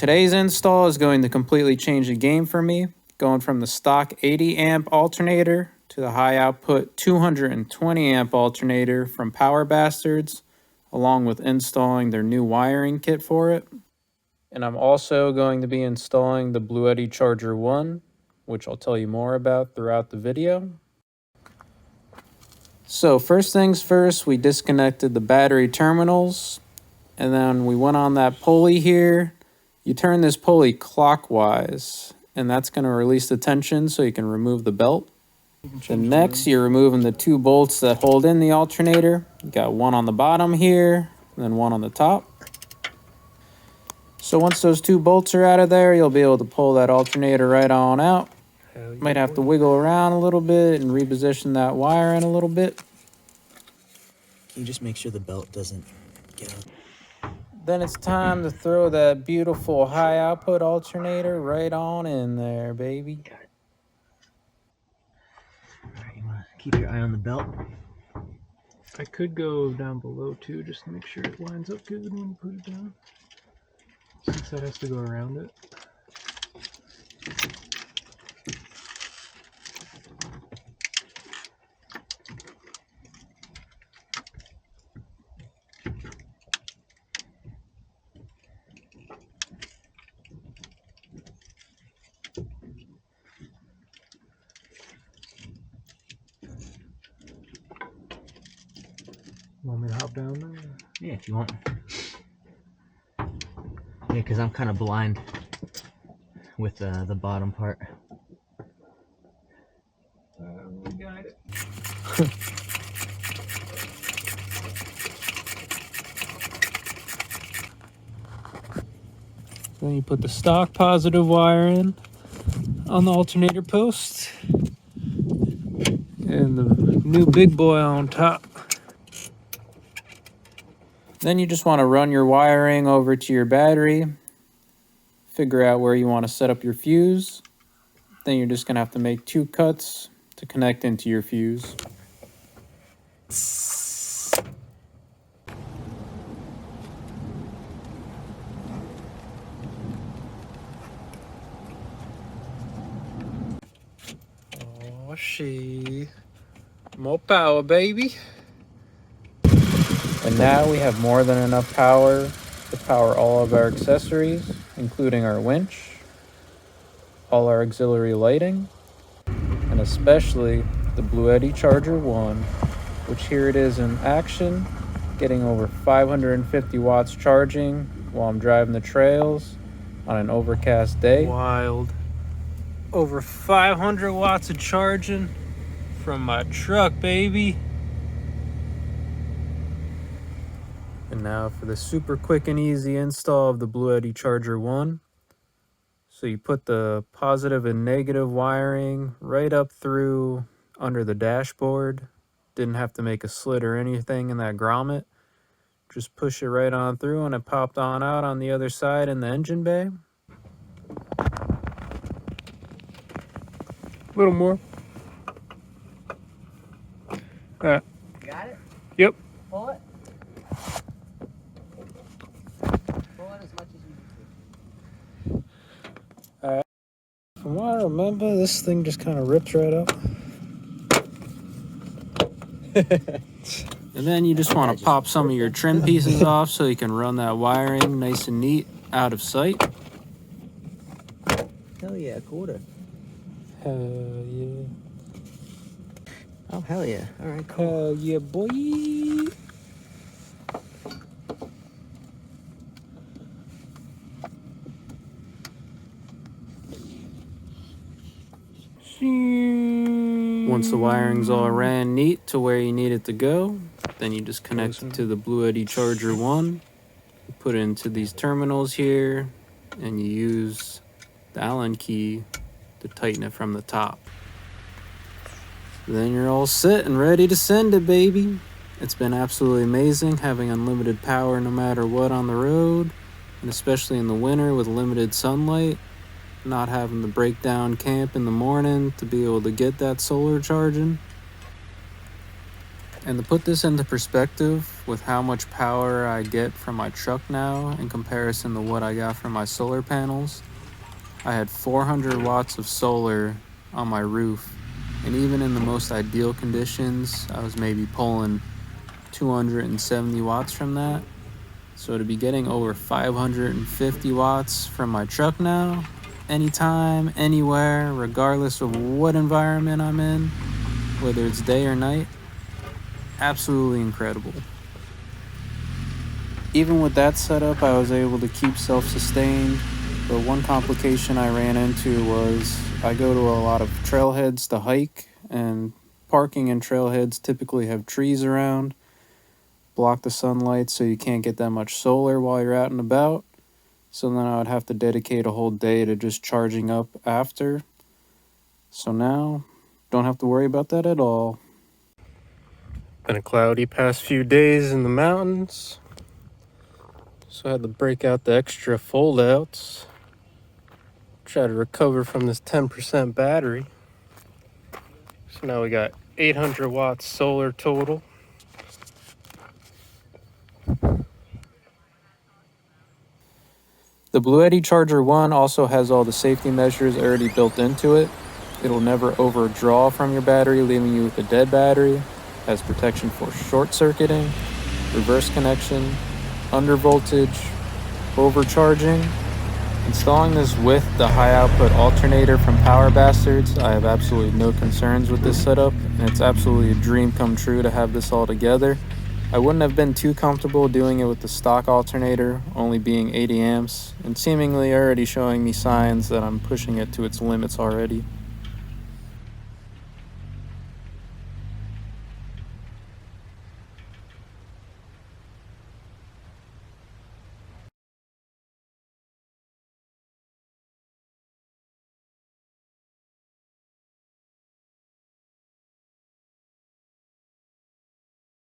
today's install is going to completely change the game for me, going from the stock 80 amp alternator to the high output 220 amp alternator from Powerbastards, along with installing their new wiring kit for it. And I'm also going to be installing the Bluetti Charger 1, which I'll tell you more about throughout the video. So first things first, we disconnected the battery terminals, and then we went on that pulley here. You turn this pulley clockwise, and that's going to release the tension so you can remove the belt. Then next, you're removing the two bolts that hold in the alternator. You got one on the bottom here, and then one on the top. So once those two bolts are out of there, you'll be able to pull that alternator right on out. Might have to wiggle around a little bit and reposition that wire in a little bit. Can you just make sure the belt doesn't get out? Then it's time to throw that beautiful high output alternator right on in there, baby. Got it. Alright, you want to keep your eye on the belt? I could go down below too, just to make sure it lines up good when you put it down. Since that has to go around it. Want me to hop down there? Yeah, if you want. Yeah, because I'm kind of blind with the bottom part. We got it. Then you put the stock positive wire in on the alternator post. And the new big boy on top. Then you just want to run your wiring over to your battery, figure out where you want to set up your fuse. Then you're just going to have to make 2 cuts to connect into your fuse. Oh, shit. More power, baby. And now we have more than enough power to power all of our accessories, including our winch, all our auxiliary lighting, and especially the Bluetti Charger 1, which here it is in action, getting over 550 watts charging while I'm driving the trails on an overcast day. Wild. Over 500 watts of charging from my truck, baby. And now for the super quick and easy install of the Bluetti Charger 1. So you put the positive and negative wiring right up through under the dashboard. Didn't have to make a slit or anything in that grommet. Just push it right on through and it popped on out on the other side in the engine bay. A little more. Got it? Yep. Pull it. Pull it as much as you can. From what I remember, this thing just kind of rips right up. And then you just want to pop some of your trim pieces off so you can run that wiring nice and neat out of sight. Hell yeah, quarter. Hell yeah. Oh, hell yeah. All right, cool. Hell yeah, boy. Once the wiring's all ran neat to where you need it to go, then you just connect it to the Bluetti Charger 1. You put it into these terminals here, and you use the Allen key to tighten it from the top. Then you're all set and ready to send it, baby. It's been absolutely amazing having unlimited power no matter what on the road, and especially in the winter with limited sunlight. Not having to break down camp in the morning to be able to get that solar charging. And to put this into perspective with how much power I get from my truck now in comparison to what I got from my solar panels, I had 400 watts of solar on my roof. And even in the most ideal conditions, I was maybe pulling 270 watts from that. So to be getting over 550 watts from my truck now, anytime, anywhere, regardless of what environment I'm in, whether it's day or night, absolutely incredible. Even with that setup, I was able to keep self-sustained, but one complication I ran into was I go to a lot of trailheads to hike, and parking in trailheads typically have trees around, block the sunlight so you can't get that much solar while you're out and about. So then I would have to dedicate a whole day to just charging up after. So now, don't have to worry about that at all. Been a cloudy past few days in the mountains, so I had to break out the extra fold-outs. Try to recover from this 10% battery. So now we got 800 watts solar total. The Bluetti Charger 1 also has all the safety measures already built into it. It'll never overdraw from your battery, leaving you with a dead battery. Has protection for short circuiting, reverse connection, under voltage, overcharging. Installing this with the high output alternator from powerbastards, I have absolutely no concerns with this setup, and it's absolutely a dream come true to have this all together. I wouldn't have been too comfortable doing it with the stock alternator, only being 80 amps, and seemingly already showing me signs that I'm pushing it to its limits already.